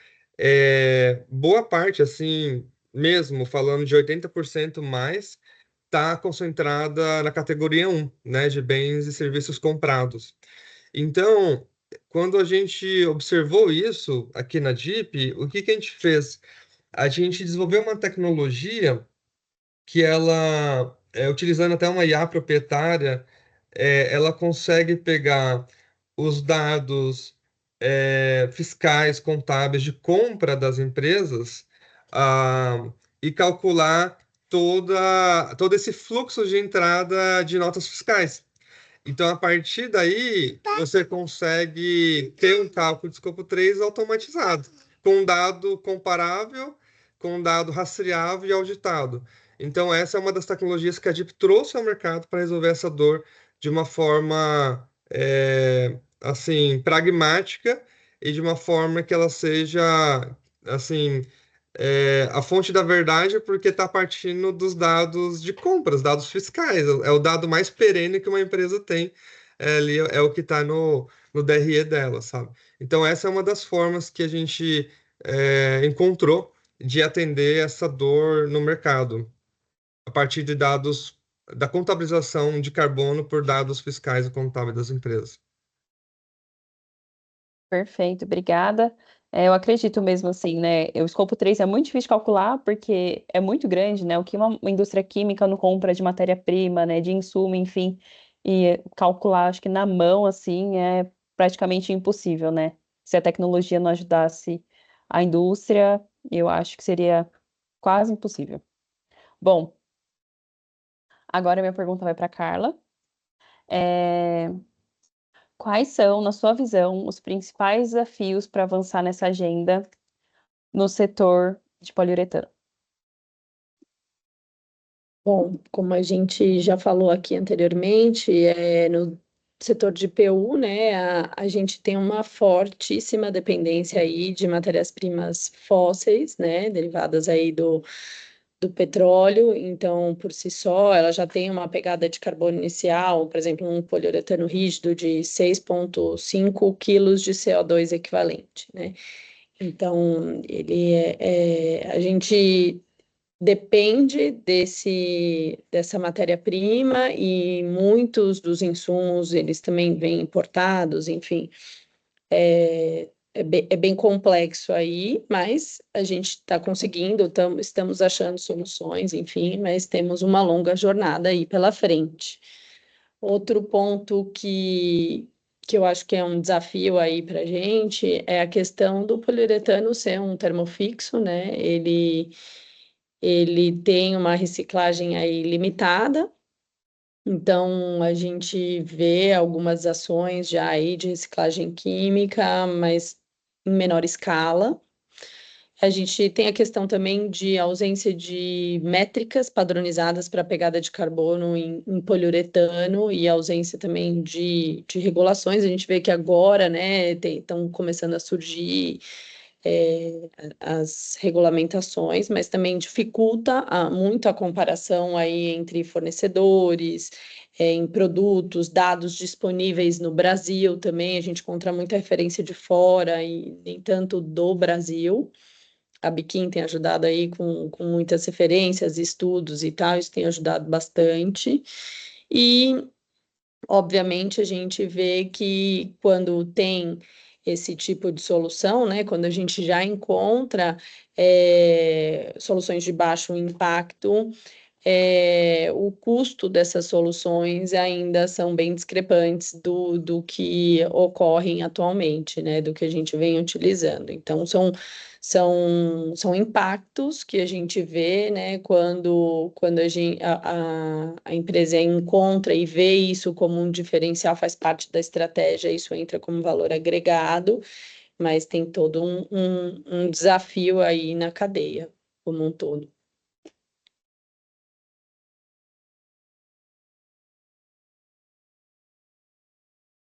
boa parte, assim, mesmo falando de 80% mais, está concentrada na categoria 1, né, de bens e serviços comprados. Então, quando a gente observou isso aqui na Jeep, o que que a gente fez? A gente desenvolveu uma tecnologia que ela, utilizando até uma IA proprietária, ela consegue pegar os dados fiscais, contábeis de compra das empresas, e calcular todo esse fluxo de entrada de notas fiscais. Então, a partir daí, você consegue ter um cálculo de escopo 3 automatizado, com um dado comparável, com um dado rastreável e auditado. Então, essa é uma das tecnologias que a Deep trouxe ao mercado para resolver essa dor de uma forma, assim, pragmática e de uma forma que ela seja, assim, a fonte da verdade porque está partindo dos dados de compras, dados fiscais. É o dado mais perene que uma empresa tem. Ali é o que está no DRE dela, sabe? Então, essa é uma das formas que a gente encontrou de atender essa dor no mercado, a partir de dados da contabilização de carbono por dados fiscais e contábeis das empresas. Perfeito, obrigada. Eu acredito mesmo assim, né? O escopo 3 é muito difícil de calcular porque é muito grande, né? O que uma indústria química não compra de matéria-prima, né? De insumo, enfim, e calcular, acho que na mão, assim, é praticamente impossível, né? Se a tecnologia não ajudasse a indústria, eu acho que seria quase impossível. Bom, agora minha pergunta vai para Carla. É, Quais são, na sua visão, os principais desafios para avançar nessa agenda no setor de poliuretano? Bom, como a gente já falou aqui anteriormente, no setor de PU, né, a gente tem uma fortíssima dependência aí de matérias-primas fósseis, né, derivadas aí do petróleo, então, por si só, ela já tem uma pegada de carbono inicial, por exemplo, um poliuretano rígido de 6,5 quilos de CO2 equivalente, né? Então, a gente depende dessa matéria-prima e muitos dos insumos, eles também vêm importados, enfim, é bem complexo aí, mas a gente está conseguindo, estamos achando soluções, enfim, mas temos uma longa jornada aí pela frente. Outro ponto que eu acho que é um desafio aí para a gente é a questão do poliuretano ser um termofixo, né? Ele tem uma reciclagem aí limitada, então a gente vê algumas ações já aí de reciclagem química, mas em menor escala. A gente tem a questão também de ausência de métricas padronizadas para a pegada de carbono em poliuretano e ausência também de regulações. A gente vê que agora, né, estão começando a surgir as regulamentações, mas também dificulta muito a comparação aí entre fornecedores, em produtos, dados disponíveis no Brasil também. A gente encontra muita referência de fora e nem tanto do Brasil. A Biquim tem ajudado aí com muitas referências, estudos e tal, isso tem ajudado bastante. E, obviamente, a gente vê que quando tem esse tipo de solução, né, quando a gente já encontra soluções de baixo impacto, o custo dessas soluções ainda são bem discrepantes do que ocorrem atualmente, né, do que a gente vem utilizando. Então, são impactos que a gente vê, né, quando a empresa encontra e vê isso como um diferencial, faz parte da estratégia, isso entra como valor agregado, mas tem todo um desafio aí na cadeia como um todo.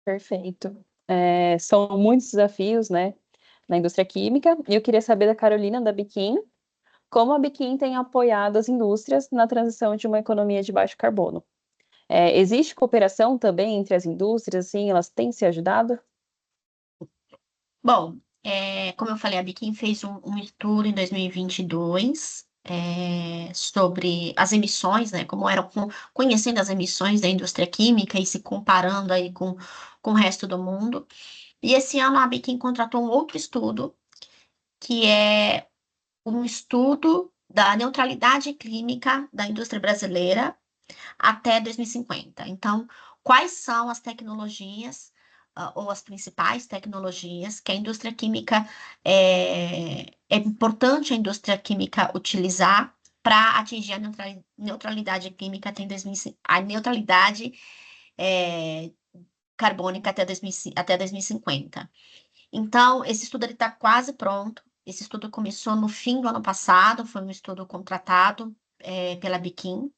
Perfeito. São muitos desafios, né, na indústria química, e eu queria saber da Carolina, da Biquim, como a Biquim tem apoiado as indústrias na transição de uma economia de baixo carbono. Existe cooperação também entre as indústrias, assim, elas têm se ajudado? Bom, como eu falei, a Biquim fez um estudo em 2022 sobre as emissões, né? Como eram conhecendo as emissões da indústria química e se comparando aí com o resto do mundo. E esse ano a Biquim contratou um outro estudo, que é um estudo da neutralidade clínica da indústria brasileira até 2050. Então, quais são as tecnologias ou as principais tecnologias que a indústria química é importante a indústria química utilizar para atingir a neutralidade química a neutralidade carbônica até 2050. Então, esse estudo está quase pronto. Esse estudo começou no fim do ano passado, foi um estudo contratado pela Biquim,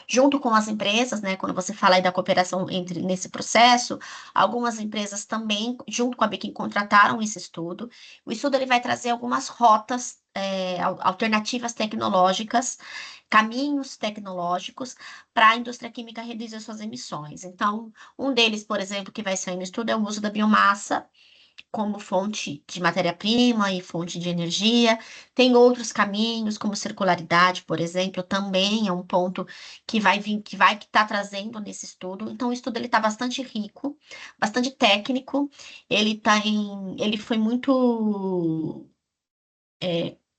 junto com as empresas, né? Quando você fala aí da cooperação nesse processo, algumas empresas também, junto com a Biquim, contrataram esse estudo. O estudo ele vai trazer algumas rotas alternativas tecnológicas, caminhos tecnológicos para a indústria química reduzir suas emissões. Então, um deles, por exemplo, que vai sair no estudo é o uso da biomassa como fonte de matéria-prima e fonte de energia. Tem outros caminhos, como circularidade, por exemplo, também é um ponto que vai vir, que estar trazendo nesse estudo. Então, o estudo ele está bastante rico, bastante técnico. Ele foi muito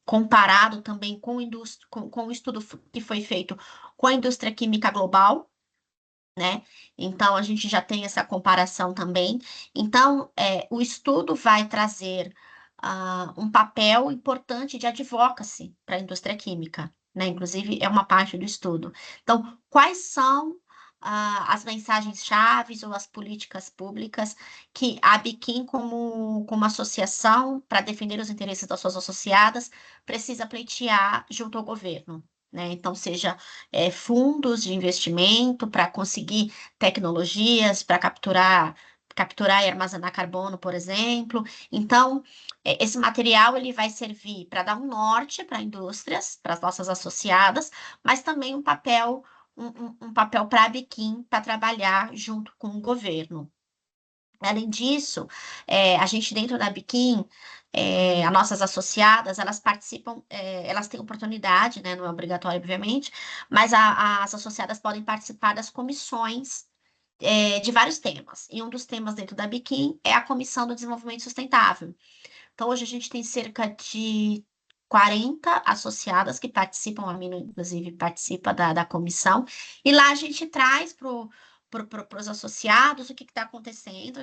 comparado também com o estudo que foi feito com a indústria química global, né? Então, a gente já tem essa comparação também. Então, o estudo vai trazer um papel importante de advocacy para a indústria química, né? Inclusive, é uma parte do estudo. Então, quais são as mensagens-chaves ou as políticas públicas que a Biquim, como associação para defender os interesses das suas associadas, precisa pleitear junto ao governo? Né? Então, seja fundos de investimento para conseguir tecnologias para capturar e armazenar carbono, por exemplo. Então, esse material ele vai servir para dar um norte para indústrias, para as nossas associadas, mas também um papel para a Biquim para trabalhar junto com o governo. Além disso, a gente dentro da Biquim, as nossas associadas, elas participam, elas têm oportunidade, né, não é obrigatório, obviamente, mas as associadas podem participar das comissões de vários temas. E um dos temas dentro da Biquim é a Comissão do Desenvolvimento Sustentável. Então, hoje a gente tem cerca de 40 associadas que participam, a Mino, inclusive, participa da comissão, e lá a gente traz para os associados o que está acontecendo,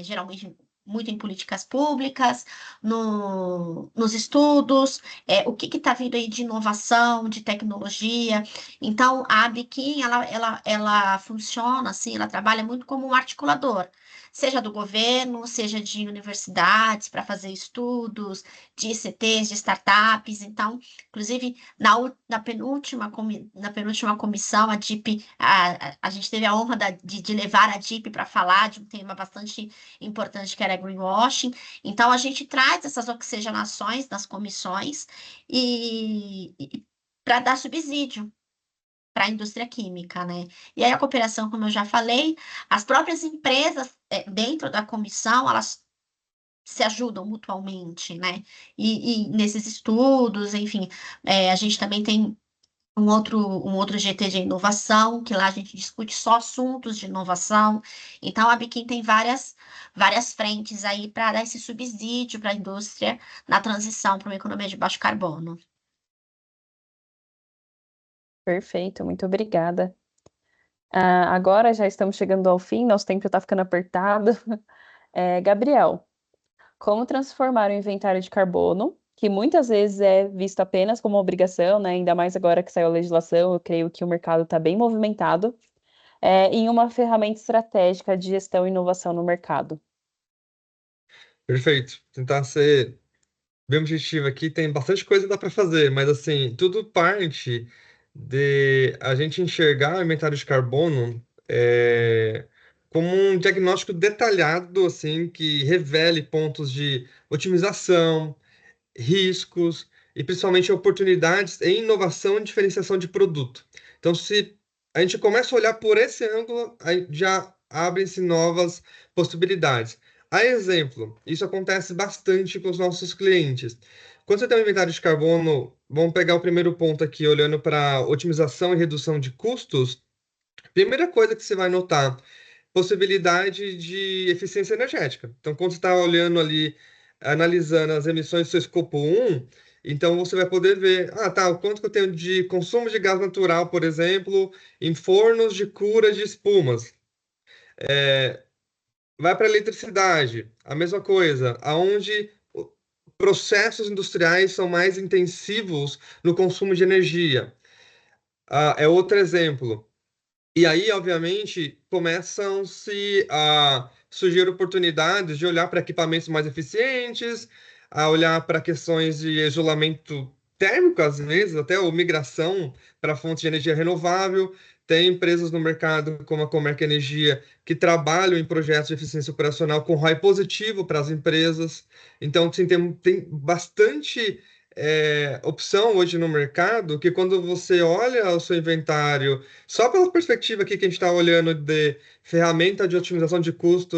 geralmente muito em políticas públicas, nos estudos, o que está vindo aí de inovação, de tecnologia. Então, a Biquim, ela funciona assim, ela trabalha muito como um articulador, seja do governo, seja de universidades, para fazer estudos, de ICTs, de startups. Então, inclusive, na penúltima comissão, a DIP, a gente teve a honra de levar a DIP para falar de um tema bastante importante, que era greenwashing. Então, a gente traz essas oxigenações nas comissões e para dar subsídio para a indústria química, né? E aí a cooperação, como eu já falei, as próprias empresas dentro da comissão, elas se ajudam mutuamente, né? E nesses estudos, enfim, a gente também tem um outro GT de inovação, que lá a gente discute só assuntos de inovação. Então, a Biquim tem várias frentes aí para dar esse subsídio para a indústria na transição para uma economia de baixo carbono. Perfeito, muito obrigada. Agora já estamos chegando ao fim, nosso tempo está ficando apertado. Gabriel, como transformar o inventário de carbono, que muitas vezes é visto apenas como obrigação, né? Ainda mais agora que saiu a legislação, eu creio que o mercado está bem movimentado, em uma ferramenta estratégica de gestão e inovação no mercado. Perfeito. Tentar ser bem objetivo aqui, tem bastante coisa que dá para fazer, mas assim, tudo parte de a gente enxergar o inventário de carbono como um diagnóstico detalhado, assim, que revele pontos de otimização, riscos e principalmente oportunidades em inovação e diferenciação de produto. Então, se a gente começa a olhar por esse ângulo, aí já abrem-se novas possibilidades. A exemplo, isso acontece bastante com os nossos clientes. Quando você tem um inventário de carbono, vamos pegar o primeiro ponto aqui, olhando para otimização e redução de custos. Primeira coisa que você vai notar, possibilidade de eficiência energética. Então, quando você está olhando ali, analisando as emissões do seu escopo 1, então você vai poder ver, tá, o quanto que eu tenho de consumo de gás natural, por exemplo, em fornos de cura de espumas. Vai para a eletricidade, a mesma coisa, aonde processos industriais são mais intensivos no consumo de energia. É outro exemplo. E aí, obviamente, começam-se a surgir oportunidades de olhar para equipamentos mais eficientes, a olhar para questões de isolamento térmico, às vezes, até ou migração para fontes de energia renovável. Tem empresas no mercado, como a Comerc Energia, que trabalham em projetos de eficiência operacional com ROI positivo para as empresas. Então, sim, tem bastante opção hoje no mercado que quando você olha o seu inventário, só pela perspectiva aqui que a gente está olhando de ferramenta de otimização de custo,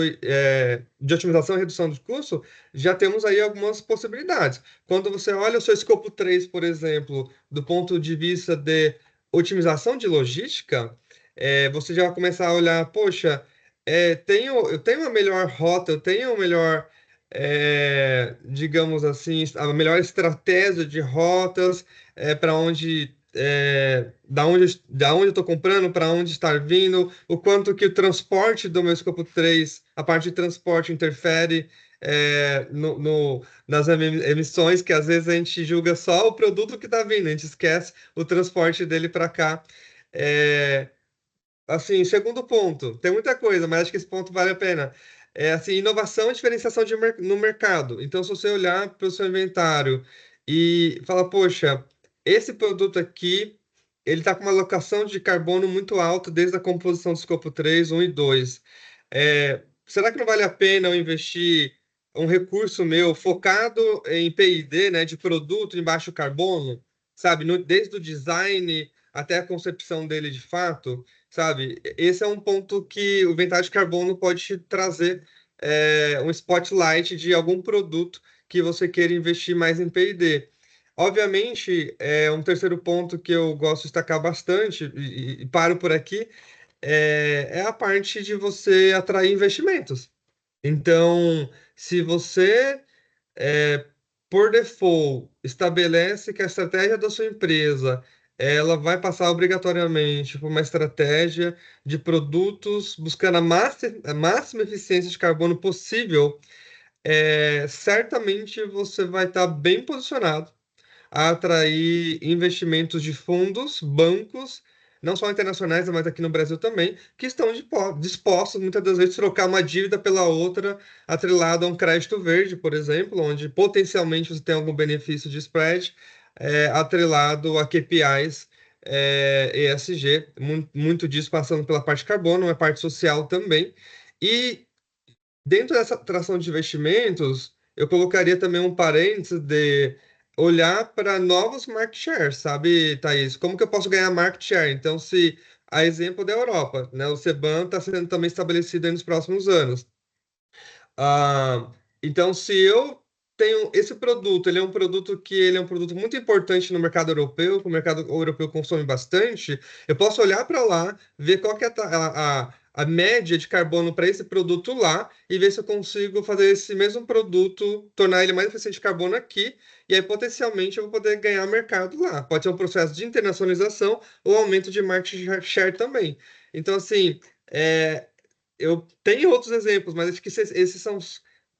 de otimização e redução de custo, já temos aí algumas possibilidades. Quando você olha o seu escopo 3, por exemplo, do ponto de vista de otimização de logística, você já vai começar a olhar, poxa, eu tenho uma melhor rota, eu tenho uma melhor digamos assim, a melhor estratégia de rotas para onde, da onde eu estou comprando, para onde estar vindo, o quanto que o transporte do meu escopo 3, a parte de transporte interfere nas emissões, que às vezes a gente julga só o produto que está vindo, a gente esquece o transporte dele para cá. É, Assim, segundo ponto, tem muita coisa, mas acho que esse ponto vale a pena. Assim, inovação e diferenciação no mercado. Então, se você olhar para o seu inventário e falar, poxa, esse produto aqui, ele está com uma alocação de carbono muito alta desde a composição do escopo 3, 1 e 2. Será que não vale a pena eu investir um recurso meu focado em P&D, né, de produto em baixo carbono, sabe, desde o design até a concepção dele de fato? Sabe? Esse é um ponto que o inventário de carbono pode te trazer um spotlight de algum produto que você queira investir mais em P&D. Obviamente, um terceiro ponto que eu gosto de destacar bastante, e paro por aqui, é a parte de você atrair investimentos. Então, se você é, por default, estabelece que a estratégia da sua empresa ela vai passar obrigatoriamente por uma estratégia de produtos buscando a máxima eficiência de carbono possível, certamente você vai estar bem posicionado a atrair investimentos de fundos, bancos, não só internacionais, mas aqui no Brasil também, que estão dispostos, muitas das vezes, a trocar uma dívida pela outra, atrelado a um crédito verde, por exemplo, onde potencialmente você tem algum benefício de spread, atrelado a KPIs, ESG, muito disso passando pela parte de carbono, uma parte social também. E dentro dessa atração de investimentos, eu colocaria também um parênteses de olhar para novos market shares, sabe, Thaís? Como que eu posso ganhar market share? Então, se a exemplo da Europa, né, o CBAM está sendo também estabelecido aí nos próximos anos. Então, se eu tenho esse produto, ele é um produto muito importante no mercado europeu, que o mercado europeu consome bastante, eu posso olhar para lá, ver qual que é a média de carbono para esse produto lá e ver se eu consigo fazer esse mesmo produto, tornar ele mais eficiente de carbono aqui, e aí potencialmente eu vou poder ganhar mercado lá. Pode ser um processo de internacionalização ou aumento de market share também. Então, assim, eu tenho outros exemplos, mas acho que esses são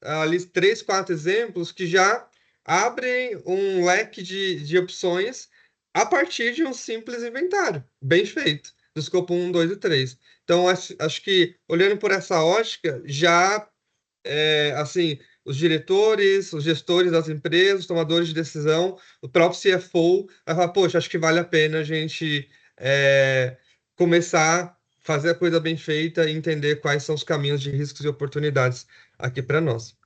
ali 3, 4 exemplos que já abrem um leque de opções a partir de um simples inventário, bem feito, do escopo 1, 2 e 3. Então, acho que, olhando por essa ótica, já, assim, os diretores, os gestores das empresas, os tomadores de decisão, o próprio CFO, vai falar, poxa, acho que vale a pena a gente começar fazer a coisa bem feita e entender quais são os caminhos de riscos e oportunidades aqui para nós.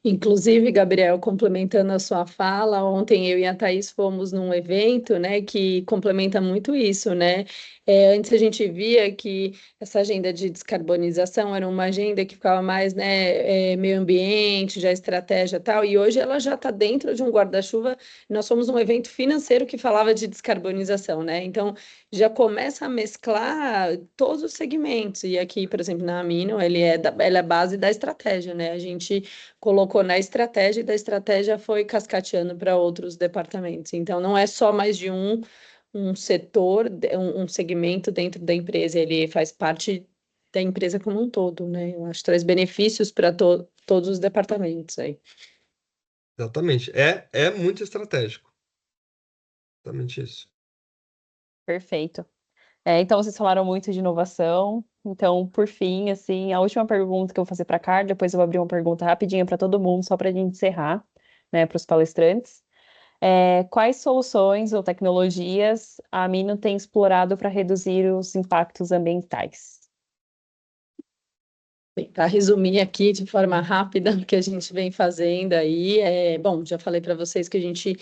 Inclusive, Gabriel, complementando a sua fala, ontem eu e a Thaís fomos num evento, né, que complementa muito isso, né? Antes a gente via que essa agenda de descarbonização era uma agenda que ficava mais, né, meio ambiente, já estratégia e tal, e hoje ela já está dentro de um guarda-chuva. Nós fomos num evento financeiro que falava de descarbonização, né? Então já começa a mesclar todos os segmentos. E aqui, por exemplo, na Amino, ela é a base da estratégia, né? A gente colocou na estratégia e da estratégia foi cascateando para outros departamentos. Então, não é só mais de um setor, um segmento dentro da empresa, ele faz parte da empresa como um todo, né? Eu acho que traz benefícios para todos os departamentos aí. Exatamente. É muito estratégico. Exatamente isso. Perfeito. Então, vocês falaram muito de inovação. Então, por fim, assim, a última pergunta que eu vou fazer para a Carla, depois eu vou abrir uma pergunta rapidinha para todo mundo, só para a gente encerrar, né, para os palestrantes. Quais soluções ou tecnologias a Mino tem explorado para reduzir os impactos ambientais? Tentar resumir aqui de forma rápida o que a gente vem fazendo aí. Bom, já falei para vocês que a gente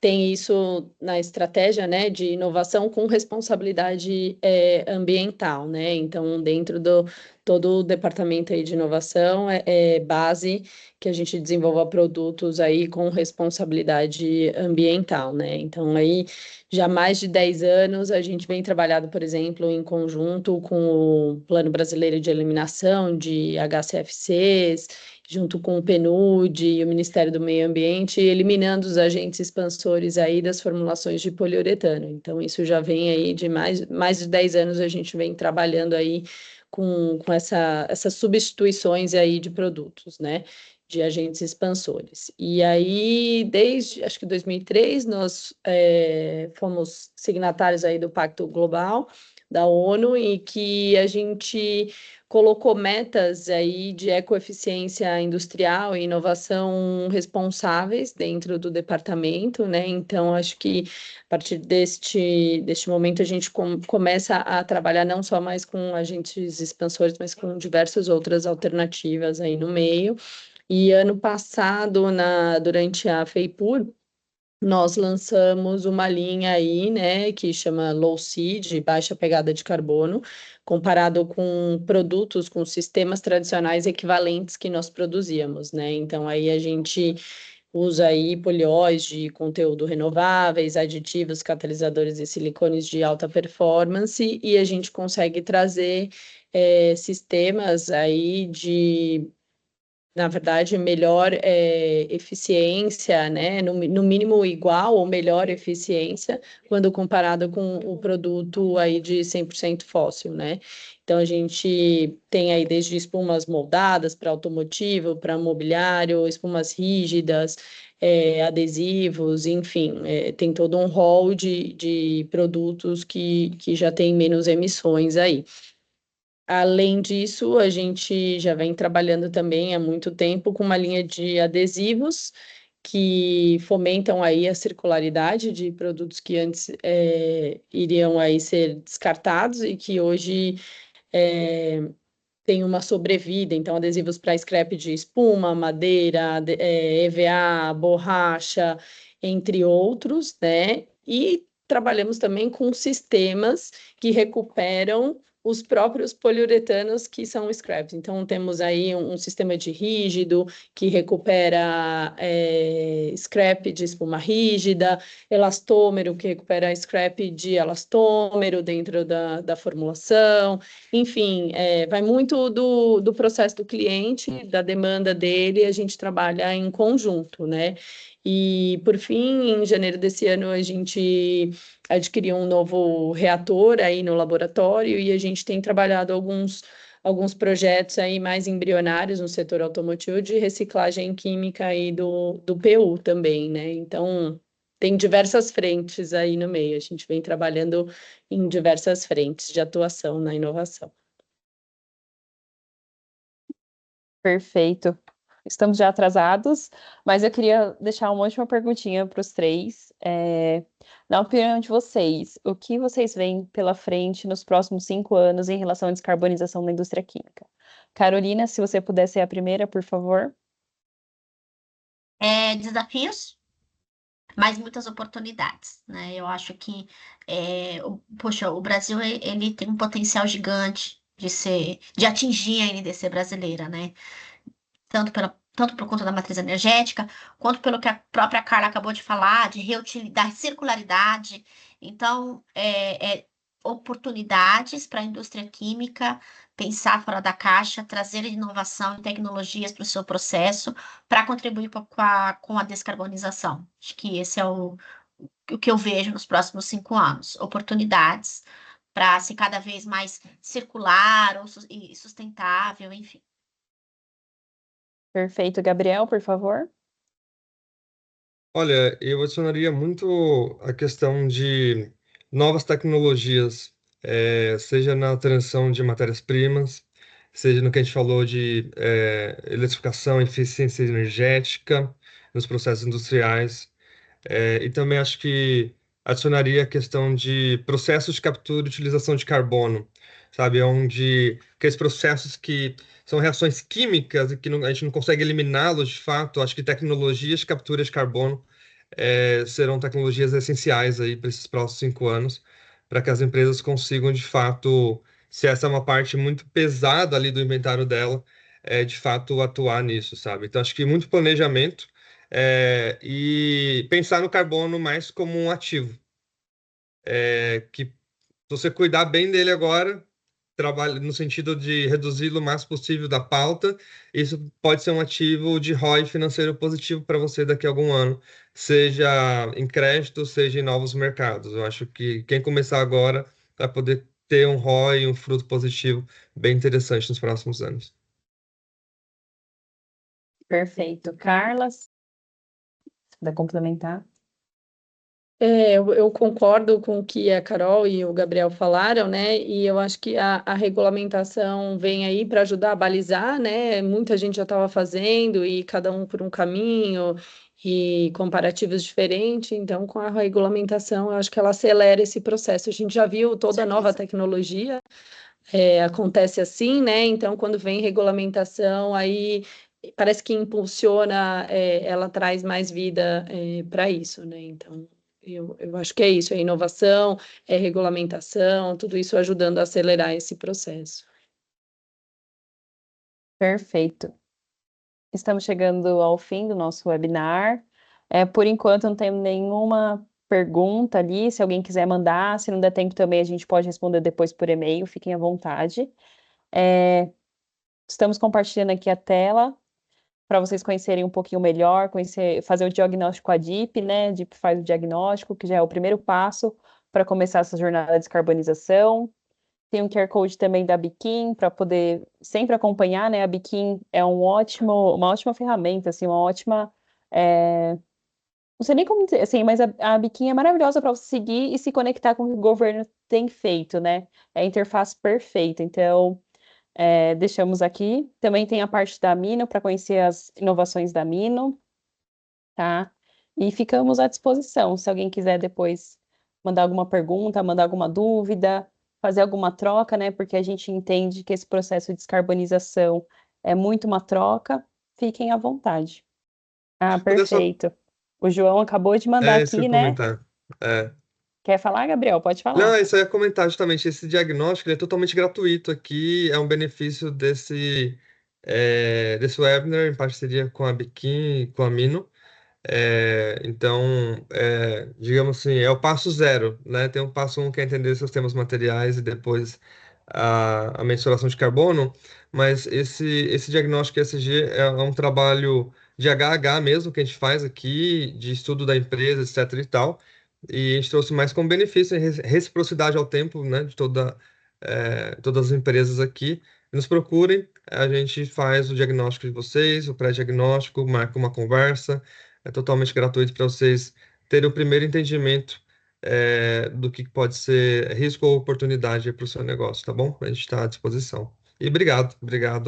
tem isso na estratégia, né, de inovação com responsabilidade ambiental, né? Então, dentro do todo o departamento aí de inovação é base que a gente desenvolva produtos aí com responsabilidade ambiental, né? Então, aí já há mais de 10 anos a gente vem trabalhando, por exemplo, em conjunto com o Plano Brasileiro de Eliminação de HCFCs, junto com o PNUD e o Ministério do Meio Ambiente, eliminando os agentes expansores aí das formulações de poliuretano. Então, isso já vem aí de mais de 10 anos a gente vem trabalhando aí com essas substituições aí de produtos, né? De agentes expansores. E aí, desde, acho que 2003, nós fomos signatários aí do Pacto Global da ONU e que a gente colocou metas aí de ecoeficiência industrial e inovação responsáveis dentro do departamento, né? Então, acho que a partir deste momento a gente começa a trabalhar não só mais com agentes expansores, mas com diversas outras alternativas aí no meio. E ano passado, durante a FEIPUR, nós lançamos uma linha aí, né, que chama Low Seed, baixa pegada de carbono, comparado com produtos, com sistemas tradicionais equivalentes que nós produzíamos, né? Então aí a gente usa aí polióis de conteúdo renováveis, aditivos, catalisadores e silicones de alta performance, e a gente consegue trazer sistemas aí de, na verdade, melhor eficiência, né? No mínimo igual ou melhor eficiência, quando comparado com o produto aí de 100% fóssil, né? Então, a gente tem aí desde espumas moldadas para automotivo, para mobiliário, espumas rígidas, adesivos, enfim, tem todo um rol de produtos que já tem menos emissões aí. Além disso, a gente já vem trabalhando também há muito tempo com uma linha de adesivos que fomentam aí a circularidade de produtos que antes iriam aí ser descartados e que hoje têm uma sobrevida. Então, adesivos para scrap de espuma, madeira, EVA, borracha, entre outros, né? E trabalhamos também com sistemas que recuperam os próprios poliuretanos que são scraps. Então, temos aí um sistema de rígido que recupera scrap de espuma rígida, elastômero que recupera scrap de elastômero dentro da formulação. Enfim, vai muito do processo do cliente, da demanda dele, a gente trabalha em conjunto, né? E, por fim, em janeiro desse ano, a gente adquiriu um novo reator aí no laboratório e a gente tem trabalhado alguns projetos aí mais embrionários no setor automotivo de reciclagem química aí do PU também, né? Então, tem diversas frentes aí no meio, a gente vem trabalhando em diversas frentes de atuação na inovação. Perfeito. Estamos já atrasados, mas eu queria deixar uma última perguntinha para os três. Na opinião de vocês, o que vocês veem pela frente nos próximos 5 anos em relação à descarbonização da indústria química? Carolina, se você puder ser a primeira, por favor. Desafios, mas muitas oportunidades, né? Eu acho que, poxa, o Brasil ele tem um potencial gigante de atingir a NDC brasileira, né? Tanto por conta da matriz energética, quanto pelo que a própria Carla acabou de falar, da circularidade. Então, oportunidades para a indústria química pensar fora da caixa, trazer inovação e tecnologias para o seu processo para contribuir com a descarbonização. Acho que esse é o que eu vejo nos próximos 5 anos. Oportunidades para ser cada vez mais circular e sustentável, enfim. Perfeito. Gabriel, por favor. Olha, eu adicionaria muito a questão de novas tecnologias, seja na transição de matérias-primas, seja no que a gente falou de eletrificação, eficiência energética nos processos industriais. E também acho que adicionaria a questão de processos de captura e utilização de carbono, sabe? Onde aqueles processos que são reações químicas e que a gente não consegue eliminá-los de fato, acho que tecnologias de captura de carbono serão tecnologias essenciais aí para esses próximos 5 anos, para que as empresas consigam, de fato, se essa é uma parte muito pesada ali do inventário dela, de fato atuar nisso, sabe? Então, acho que muito planejamento e pensar no carbono mais como um ativo, que se você cuidar bem dele agora, trabalha no sentido de reduzi-lo o mais possível da pauta, isso pode ser um ativo de ROI financeiro positivo para você daqui a algum ano, seja em crédito, seja em novos mercados. Eu acho que quem começar agora vai poder ter um ROI, um fruto positivo bem interessante nos próximos anos. Perfeito. Carla, se puder complementar. Eu concordo com o que a Carol e o Gabriel falaram, né? E eu acho que a regulamentação vem aí para ajudar a balizar, né? Muita gente já estava fazendo e cada um por um caminho e comparativos diferentes. Então, com a regulamentação, eu acho que ela acelera esse processo. A gente já viu toda nova tecnologia acontece assim, né? Então, quando vem regulamentação, aí parece que impulsiona, ela traz mais vida para isso, né? Então, eu acho que é isso, é inovação, é regulamentação, tudo isso ajudando a acelerar esse processo. Perfeito. Estamos chegando ao fim do nosso webinar. Por enquanto, não tenho nenhuma pergunta ali. Se alguém quiser mandar, se não der tempo também, a gente pode responder depois por e-mail. Fiquem à vontade. Estamos compartilhando aqui a tela para vocês conhecerem um pouquinho melhor, fazer o diagnóstico com a DIP, né? A DIP faz o diagnóstico, que já é o primeiro passo para começar essa jornada de descarbonização. Tem um QR Code também da Biquim para poder sempre acompanhar, né? A Biquim é uma ótima ferramenta, assim, uma ótima. Não sei nem como dizer, assim, mas a Biquim é maravilhosa para você seguir e se conectar com o que o governo tem feito, né? É a interface perfeita. Então, deixamos aqui. Também tem a parte da Mino para conhecer as inovações da Mino, tá? E ficamos à disposição. Se alguém quiser depois mandar alguma pergunta, mandar alguma dúvida, fazer alguma troca, né? Porque a gente entende que esse processo de descarbonização é muito uma troca. Fiquem à vontade. Ah, Poder só, perfeito. O João acabou de mandar esse aqui, né? comentário. É. Quer falar, Gabriel? Pode Não, falar. isso aí é comentar justamente. Esse diagnóstico ele é totalmente gratuito aqui, é um benefício desse webinar em parceria com a Biquim e com a Mino. Então, digamos assim, é o passo zero, né? Tem o passo um que é entender seus temas materiais e depois a mensuração de carbono, mas esse diagnóstico ESG é um trabalho de HH mesmo que a gente faz aqui, de estudo da empresa, etc e tal, e a gente trouxe mais como benefício e reciprocidade ao tempo, né, de todas as empresas aqui. Nos procurem, a gente faz o diagnóstico de vocês, o pré-diagnóstico, marca uma conversa, é totalmente gratuito para vocês terem o primeiro entendimento do que pode ser risco ou oportunidade para o seu negócio, tá bom? A gente está à disposição. E obrigado,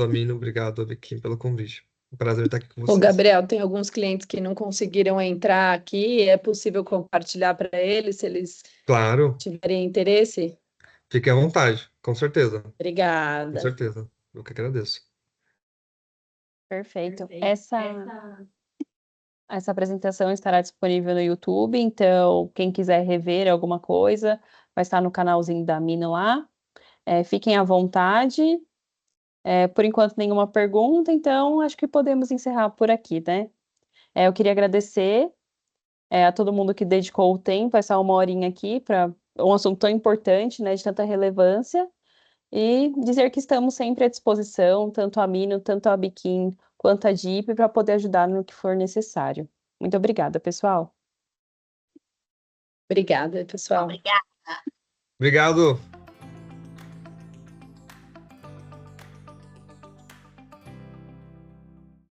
Amino, obrigado, Vicky, pelo convite. Um prazer estar aqui com Ô, vocês. Gabriel, tem alguns clientes que não conseguiram entrar aqui, é possível compartilhar para eles, se eles Claro, tiverem interesse? fique à vontade, com certeza, com Obrigada. certeza. Eu que agradeço. Perfeito. Essa apresentação estará disponível no YouTube, então quem quiser rever alguma coisa, vai estar no canalzinho da Mina lá. Fiquem à vontade. Por enquanto, nenhuma pergunta, então acho que podemos encerrar por aqui, né? Eu queria agradecer a todo mundo que dedicou o tempo, essa uma horinha aqui, para um assunto tão importante, né, de tanta relevância. E dizer que estamos sempre à disposição, tanto a Mino, tanto a Biquim, quanto a DIP, para poder ajudar no que for necessário. Muito obrigada, pessoal. Obrigada, pessoal. Obrigada. Obrigado.